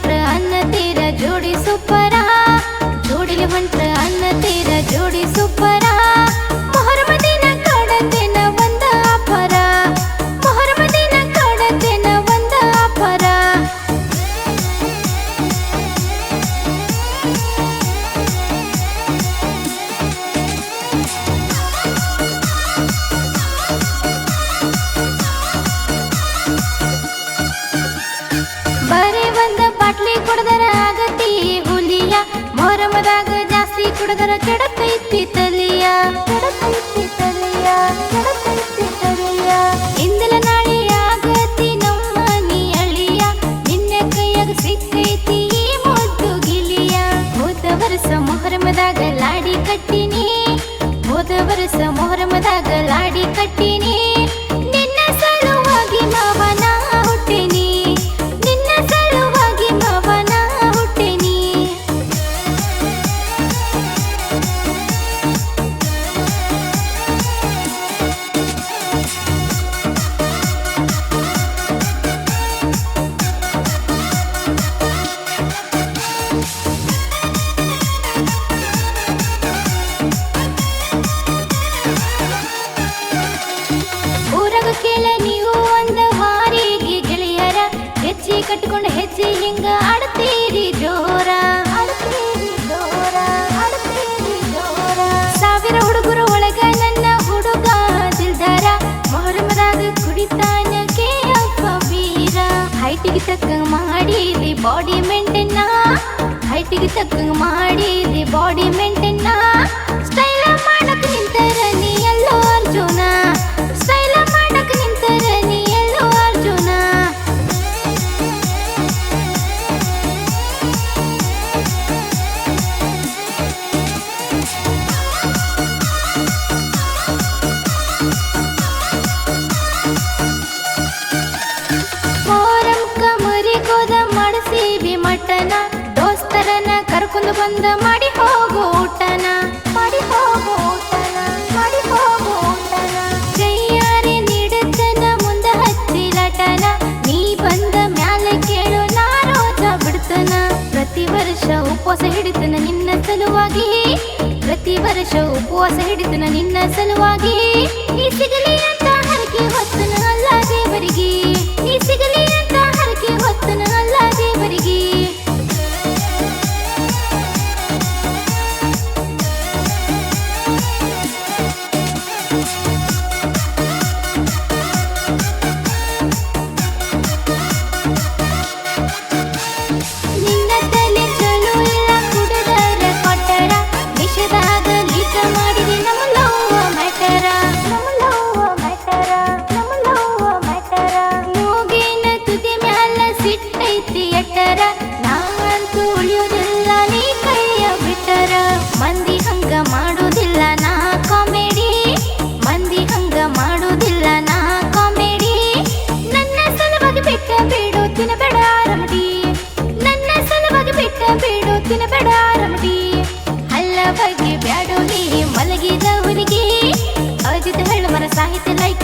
ಹೊಂಟ್ರ ಅನ್ನ ತೀರ ಜೋಡಿ ಸೂಪರ ಜೋಡಿಲಿ ಹೊಂಟ್ರ ಅನ್ನ ತೀರ ಜೋಡಿ ಸೂಪರ ಮೊಹರಮ ದಿನ ಕಾಡತೇನ ಒಂದ ಅಪರ ಮೊಹರಮ ದಿನ ಕಾಡತೇನ ಒಂದ ಅಪರ ಬರೀ ಒಂದ ಬಾಟ್ಲಿ ಕುಡದರ ಆಗತಿ ಹುಲಿಯ ಮೊಹರಮದಾಗ ಜಾಸ್ತಿ ಕುಡದರ ಕೆಡತೈತಿ ತಲಿಯ ಕೆಡತೈತಿ ತಲಿಯ ಕೆಡತೈತಿ ತಲಿಯ ಇಂದಲ ನಾಳೆ ಆಗತಿ ನಮ್ಮ ಅಳಿಯ ನಿನ್ನೆ ಕೈಯಾಗ ಸಿಕ್ಕೈತಿ ಈ ಮುದ್ದು ಗಿಲಿಯ ಹೋದ ವರ್ಷ ಮೊಹರಮದಾಗ ಲಾಡಿ ಕಟ್ಟಿನಿ ಹೋದ ವರ್ಷ ಮೊಹರಮದಾಗ ಲಾಡಿ ಕಟ್ಟಿನಿ ನಿನ್ನ ಸಲುವಾಗಿ ಮಾವನ ಹುಟ್ಟಿನಿ ನಿನ್ನ ಸಲುವಾಗಿ ಮಾವನ ಹುಟ್ಟಿನಿ ಊರಾಗ ಕೇಳ ನೀವು ಒಂದ ವಾರಿಗೆ ಗೆಳೆಯರ ಹೆಜ್ಜೆ ಕಟ್ಕೊಂಡು ಹೆಜ್ಜೆ ಹಿಂಗ ಆಡ್ತೀರಿ ಜೋರ ಆಡ್ತೀರಿ ಜೋರ ಆಡ್ತೀರಿ ಜೋರ ಸಾವಿರ ಹುಡುಗರು ಒಳಗ ನನ್ನ ಹುಡುಗ ದಿಲ್ದಾರ ಮೊಹರಮದಾಗ ಕುಡಿತಾನ ಕೇಳಪ್ಪ ವೀರ ಹೈಟಿಗೆ ತಕ್ಕಂಗ ಮಾಡಿರಿ ಬಾಡಿ ಮೇಂಟೈನ್ ಹೈಟಿಗೆ ತಕ್ಕಂಗ ಮಾಡಿರಿ ಬಾಡಿ ಮೇಂಟೈನ್ ಸ್ಟೈಲ ಮಾಡಕ್ ನಿಂತರ ನೀ ಎಲ್ಲೋ ಅರ್ಜುನ ಸ್ಟೈಲ ಮಾಡಕ್ ನಿಂತರ ನೀ ಎಲ್ಲೋ ಅರ್ಜುನ ಮೊಹರಂ ಕಮರಿ ಗೋದ ಮಾಡಿಸೀವಿ ಮಟನ ದೋಸ್ತರನ ಕರ್ಕೊಂಡು ಬಂದ ಮಾಡಿ ಹೋಗೋ ಊಟನ ಮಾಡಿ ಹೋಗೋ ಊಟನ ಮಾಡಿ ಹೋಗೋ ಊಟನ ಕೈಯಾರೆ ನೀಡುತ್ತನ ಮುಂದ ಹಚ್ಚಿಲಟನ ನೀ ಬಂದ ಮ್ಯಾಲ ಕೇಳು ನಾ ರೋಜ ಬಿಡ್ತನ ಪ್ರತಿ ವರ್ಷ ಉಪವಾಸ ಹಿಡಿತನ ನಿನ್ನ ಸಲುವಾಗಿ ಪ್ರತಿ ವರ್ಷ ಉಪವಾಸ ಹಿಡಿತನ ನಿನ್ನ ಸಲುವಾಗಿ ನೀ ಸಿಗಲಿ ಅಂತ ಹರಕೆ ಹೊತ್ತನ ಅಲ್ಲ ದೇವರಿಗೆ ನೀ ಸಿಗಲಿ ಅಂತ ಹರಕೆ ಹೊತ್ತನ ಅಲ್ಲ ದೇವರಿಗೆ ನಿನ್ನ ತಲೆ ಚಲೋ ಇಲ್ಲ ಕುಡಿದರ ಕೊಟ್ಟರ ವಿಷದಾಗ ಲೀಕ ಮಾಡಿದೆ ನಮ್ಮ ಲವ್ವ ಮ್ಯಾಟರ ನಮ್ಮ ಲವ್ವ ಮ್ಯಾಟರ ನಮ್ಮ ಲವ್ವ ಮ್ಯಾಟರ ಮೂಗಿನ ತುದಿ ಮ್ಯಾಲ ಸಿಟ್ಟೈತಿ ಎಟ್ಟರ ನಾವಂತೂ ಉಳಿಯೋದಿಲ್ಲ ನೀ ಕೈಯ ಬಿಟ್ಟರ ಮಂದಿ ಹಂಗ ಮಾಡೋದಿಲ್ಲ ನಾ ಕಾಮಿಡಿ ಮಂದಿ ಹಂಗ ಮಾಡೋದಿಲ್ಲ ನಾ ಕಾಮಿಡಿ ನನ್ನ ಸಲುವಾಗಿ ಬಿಟ್ಟ ಬೇಡೋ ತಿನ್ನಬೇಡ ರಮಡಿ ನನ್ನ ಸಲುವಾಗಿ ಬಿಟ್ಟ ಬೇಡೋ ತಿನ್ನಬೇಡ ರಮಡಿ ಹಲ್ಲ ಬಗ್ಗೆ ಬ್ಯಾಡೋ ನೀ ಮಲಗಿದ ಹುಡುಗಿ ಅಜಿತ್ ಹೇಳು ಮರ ಸಾಹಿತ್ಯ ಲೈಕ್